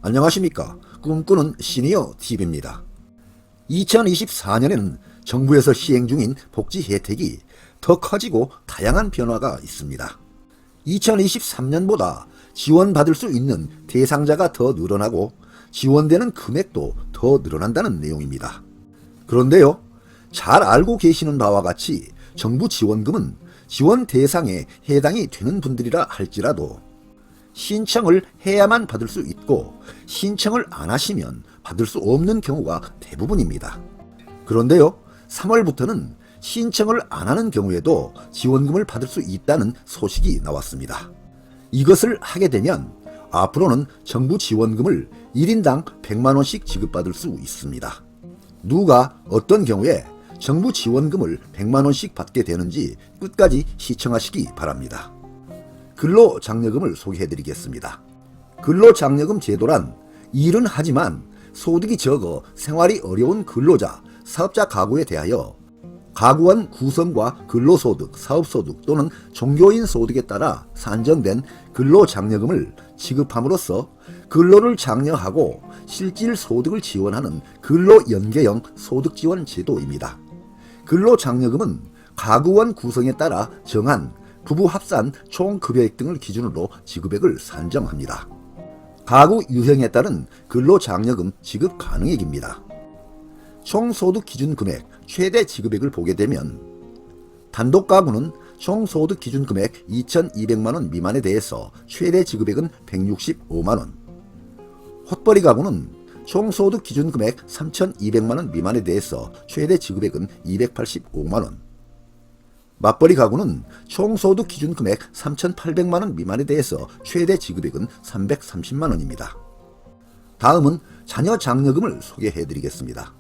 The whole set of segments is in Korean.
안녕하십니까. 꿈꾸는 시니어 TV입니다. 2024년에는 정부에서 시행 중인 복지 혜택이 더 커지고 다양한 변화가 있습니다. 2023년보다 지원받을 수 있는 대상자가 더 늘어나고 지원되는 금액도 더 늘어난다는 내용입니다. 그런데요, 잘 알고 계시는 바와 같이 정부 지원금은 지원 대상에 해당이 되는 분들이라 할지라도 신청을 해야만 받을 수 있고 신청을 안 하시면 받을 수 없는 경우가 대부분입니다. 그런데요, 3월부터는 신청을 안 하는 경우에도 지원금을 받을 수 있다는 소식이 나왔습니다. 이것을 하게 되면 앞으로는 정부 지원금을 1인당 100만원씩 지급받을 수 있습니다. 누가 어떤 경우에 정부 지원금을 100만원씩 받게 되는지 끝까지 시청하시기 바랍니다. 근로장려금을 소개해드리겠습니다. 근로장려금 제도란 일은 하지만 소득이 적어 생활이 어려운 근로자, 사업자 가구에 대하여 가구원 구성과 근로소득, 사업소득 또는 종교인 소득에 따라 산정된 근로장려금을 지급함으로써 근로를 장려하고 실질 소득을 지원하는 근로연계형 소득지원 제도입니다. 근로장려금은 가구원 구성에 따라 정한 부부 합산 총급여액 등을 기준으로 지급액을 산정합니다. 가구 유형에 따른 근로장려금 지급 가능액입니다. 총소득 기준 금액 최대 지급액을 보게 되면 단독 가구는 총소득 기준 금액 2,200만원 미만에 대해서 최대 지급액은 165만원, 헛벌이 가구는 총소득 기준 금액 3,200만원 미만에 대해서 최대 지급액은 285만원, 맞벌이 가구는 총소득 기준 금액 3,800만원 미만에 대해서 최대 지급액은 330만원입니다. 다음은 자녀장려금을 소개해드리겠습니다.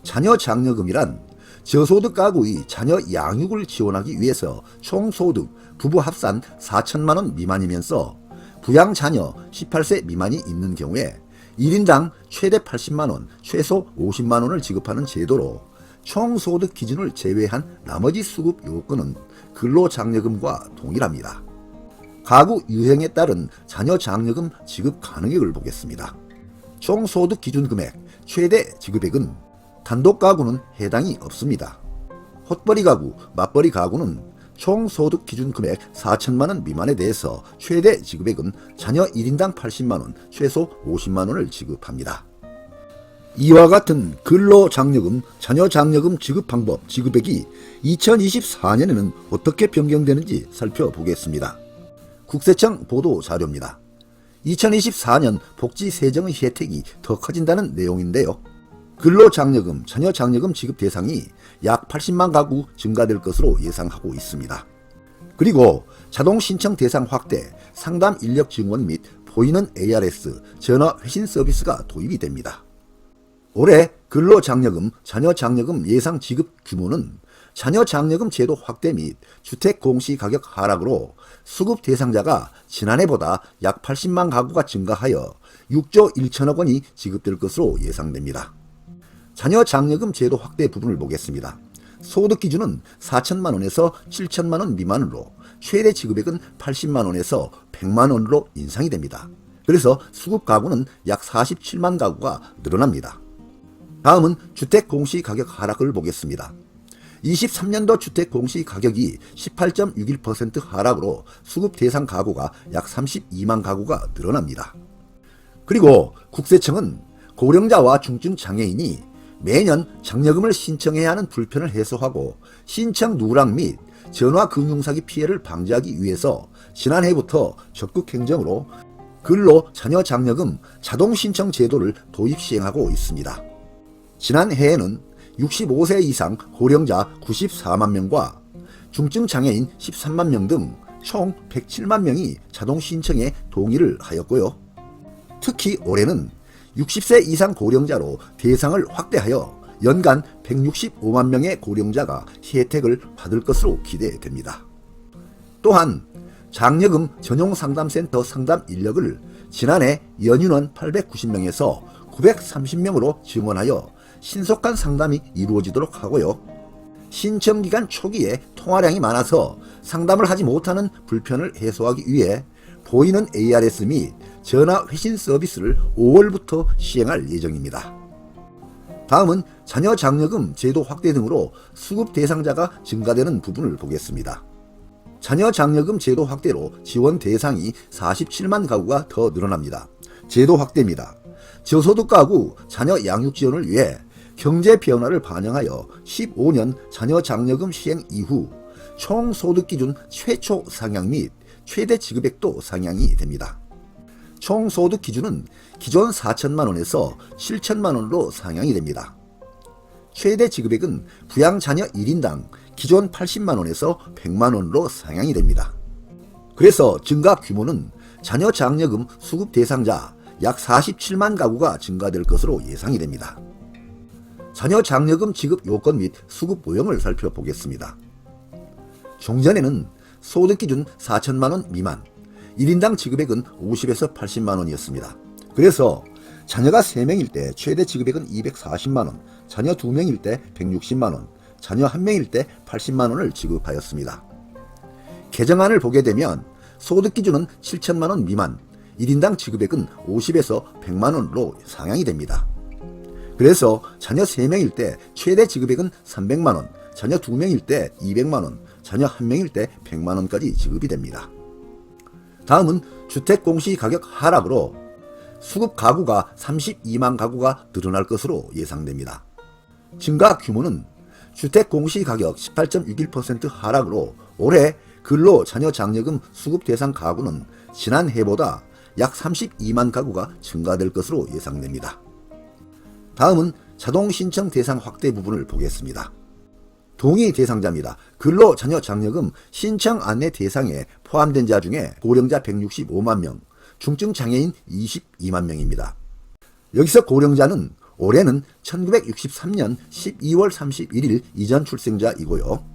자녀장려금이란 저소득 가구의 자녀 양육을 지원하기 위해서 총소득 부부 합산 4천만원 미만이면서 부양자녀 18세 미만이 있는 경우에 1인당 최대 80만원, 최소 50만원을 지급하는 제도로 총소득 기준을 제외한 나머지 수급 요건은 근로장려금과 동일합니다. 가구 유형에 따른 자녀장려금 지급 가능액을 보겠습니다. 총소득 기준 금액 최대 지급액은 단독 가구는 해당이 없습니다. 헛벌이 가구, 맞벌이 가구는 총소득 기준 금액 4천만원 미만에 대해서 최대 지급액은 자녀 1인당 80만원, 최소 50만원을 지급합니다. 이와 같은 근로장려금, 자녀장려금 지급 방법, 지급액이 2024년에는 어떻게 변경되는지 살펴보겠습니다. 국세청 보도자료입니다. 2024년 복지 세정의 혜택이 더 커진다는 내용인데요. 근로장려금, 자녀장려금 지급 대상이 약 80만 가구 증가될 것으로 예상하고 있습니다. 그리고 자동신청 대상 확대, 상담 인력 증원 및 보이는 ARS, 전화 회신 서비스가 도입이 됩니다. 올해 근로장려금, 자녀장려금 예상 지급 규모는 자녀장려금 제도 확대 및 주택 공시가격 하락으로 수급 대상자가 지난해보다 약 80만 가구가 증가하여 6조 1천억 원이 지급될 것으로 예상됩니다. 자녀장려금 제도 확대 부분을 보겠습니다. 소득 기준은 4천만 원에서 7천만 원 미만으로 최대 지급액은 80만 원에서 100만 원으로 인상이 됩니다. 그래서 수급 가구는 약 47만 가구가 늘어납니다. 다음은 주택 공시가격 하락을 보겠습니다. 23년도 주택 공시가격이 18.61% 하락으로 수급 대상 가구가 약 32만 가구가 늘어납니다. 그리고 국세청은 고령자와 중증 장애인이 매년 장려금을 신청해야 하는 불편을 해소하고 신청 누락 및 전화금융사기 피해를 방지하기 위해서 지난해부터 적극 행정으로 근로 자녀장려금 자동신청 제도를 도입 시행하고 있습니다. 지난해에는 65세 이상 고령자 94만 명과 중증 장애인 13만 명 등 총 107만 명이 자동신청에 동의를 하였고요. 특히 올해는 60세 이상 고령자로 대상을 확대하여 연간 165만 명의 고령자가 혜택을 받을 것으로 기대됩니다. 또한 장려금 전용 상담센터 상담 인력을 지난해 연인원 890명에서 930명으로 증원하여 신속한 상담이 이루어지도록 하고요. 신청기간 초기에 통화량이 많아서 상담을 하지 못하는 불편을 해소하기 위해 보이는 ARS 및 전화 회신 서비스를 5월부터 시행할 예정입니다. 다음은 자녀 장려금 제도 확대 등으로 수급 대상자가 증가되는 부분을 보겠습니다. 자녀 장려금 제도 확대로 지원 대상이 47만 가구가 더 늘어납니다. 제도 확대입니다. 저소득 가구 자녀 양육 지원을 위해 경제 변화를 반영하여 15년 자녀 장려금 시행 이후 총 소득 기준 최초 상향 및 최대 지급액도 상향이 됩니다. 총 소득 기준은 기존 4천만 원에서 7천만 원으로 상향이 됩니다. 최대 지급액은 부양 자녀 1인당 기존 80만 원에서 100만 원으로 상향이 됩니다. 그래서 증가 규모는 자녀 장려금 수급 대상자 약 47만 가구가 증가될 것으로 예상이 됩니다. 자녀 장려금 지급 요건 및 수급 모형을 살펴보겠습니다. 종전에는 소득 기준 4천만 원 미만, 1인당 지급액은 50에서 80만 원이었습니다. 그래서 자녀가 3명일 때 최대 지급액은 240만 원, 자녀 2명일 때 160만 원, 자녀 1명일 때 80만 원을 지급하였습니다. 개정안을 보게 되면 소득 기준은 7천만 원 미만, 1인당 지급액은 50에서 100만 원으로 상향이 됩니다. 그래서 자녀 3명일 때 최대 지급액은 300만 원, 자녀 2명일 때 200만 원, 자녀 1명일 때 100만 원까지 지급이 됩니다. 다음은 주택 공시가격 하락으로 수급 가구가 32만 가구가 늘어날 것으로 예상됩니다. 증가 규모는 주택 공시가격 18.61% 하락으로 올해 근로 자녀 장려금 수급 대상 가구는 지난해보다 약 32만 가구가 증가될 것으로 예상됩니다. 다음은 자동 신청 대상 확대 부분을 보겠습니다. 동의 대상자입니다. 근로 자녀 장려금 신청 안내 대상에 포함된 자 중에 고령자 165만 명, 중증 장애인 22만 명입니다. 여기서 고령자는 올해는 1963년 12월 31일 이전 출생자이고요.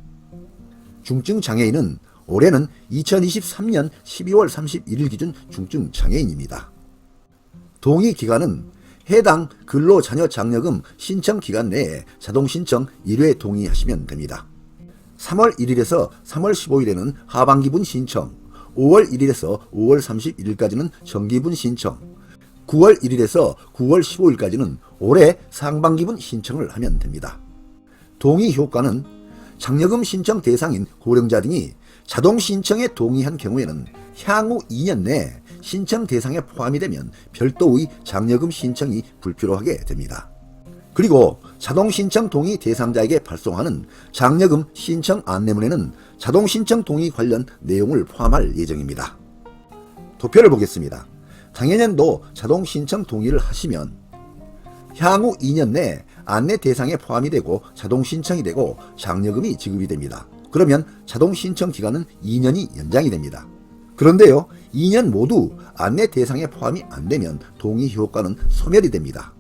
중증 장애인은 올해는 2023년 12월 31일 기준 중증 장애인입니다. 동의 기간은 해당 근로 자녀 장려금 신청 기간 내에 자동 신청 1회 동의하시면 됩니다. 3월 1일에서 3월 15일에는 하반기분 신청, 5월 1일에서 5월 31일까지는 정기분 신청, 9월 1일에서 9월 15일까지는 올해 상반기분 신청을 하면 됩니다. 동의 효과는 장려금 신청 대상인 고령자 등이 자동 신청에 동의한 경우에는 향후 2년 내에 신청 대상에 포함이 되면 별도의 장려금 신청이 불필요하게 됩니다. 그리고 자동 신청 동의 대상자에게 발송하는 장려금 신청 안내문에는 자동 신청 동의 관련 내용을 포함할 예정입니다. 도표를 보겠습니다. 당해년도 자동 신청 동의를 하시면 향후 2년 내에 안내 대상에 포함이 되고 자동 신청이 되고 장려금이 지급이 됩니다. 그러면 자동 신청 기간은 2년이 연장이 됩니다. 그런데요, 2년 모두 안내 대상에 포함이 안 되면 동의 효과는 소멸이 됩니다.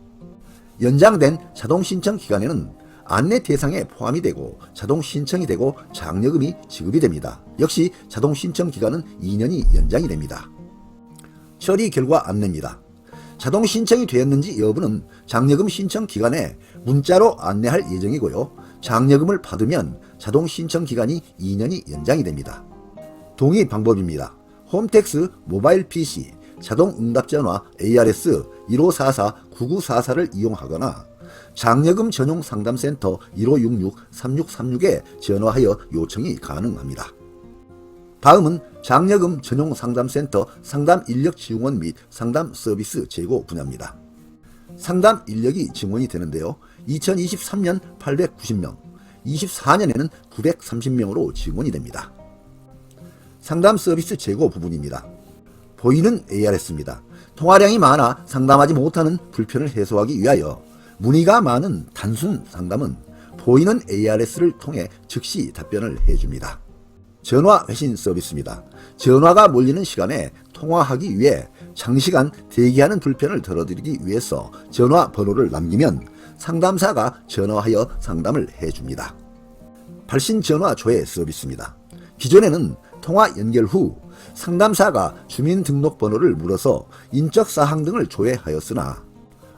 연장된 자동 신청 기간에는 안내 대상에 포함이 되고 자동 신청이 되고 장려금이 지급이 됩니다. 역시 자동 신청 기간은 2년이 연장이 됩니다. 처리 결과 안내입니다. 자동 신청이 되었는지 여부는 장려금 신청 기간에 문자로 안내할 예정이고요. 장려금을 받으면 자동 신청 기간이 2년이 연장이 됩니다. 동의 방법입니다. 홈택스 모바일 PC, 자동 응답 전화 ARS 1544-9944를 이용하거나 장려금 전용 상담센터 1566-3636에 전화하여 요청이 가능합니다. 다음은 장려금 전용 상담센터 상담 인력 지원 및 상담 서비스 제고 분야입니다. 상담 인력이 증원이 되는데요. 2023년 890명, 24년에는 930명으로 증원이 됩니다. 상담 서비스 제고 부분입니다. 보이는 ARS입니다. 통화량이 많아 상담하지 못하는 불편을 해소하기 위하여 문의가 많은 단순 상담은 보이는 ARS를 통해 즉시 답변을 해줍니다. 전화 회신 서비스입니다. 전화가 몰리는 시간에 통화하기 위해 장시간 대기하는 불편을 덜어드리기 위해서 전화 번호를 남기면 상담사가 전화하여 상담을 해줍니다. 발신 전화 조회 서비스입니다. 기존에는 통화 연결 후 상담사가 주민등록번호를 물어서 인적사항 등을 조회하였으나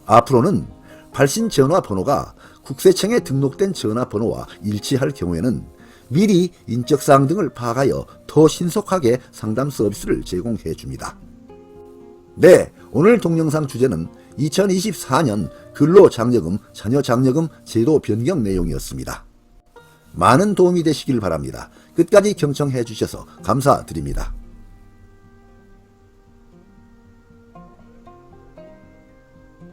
앞으로는 발신 전화번호가 국세청에 등록된 전화번호와 일치할 경우에는 미리 인적사항 등을 파악하여 더 신속하게 상담 서비스를 제공해 줍니다. 네, 오늘 동영상 주제는 2024년 근로장려금, 자녀장려금 제도 변경 내용이었습니다. 많은 도움이 되시길 바랍니다. 끝까지 경청해 주셔서 감사드립니다.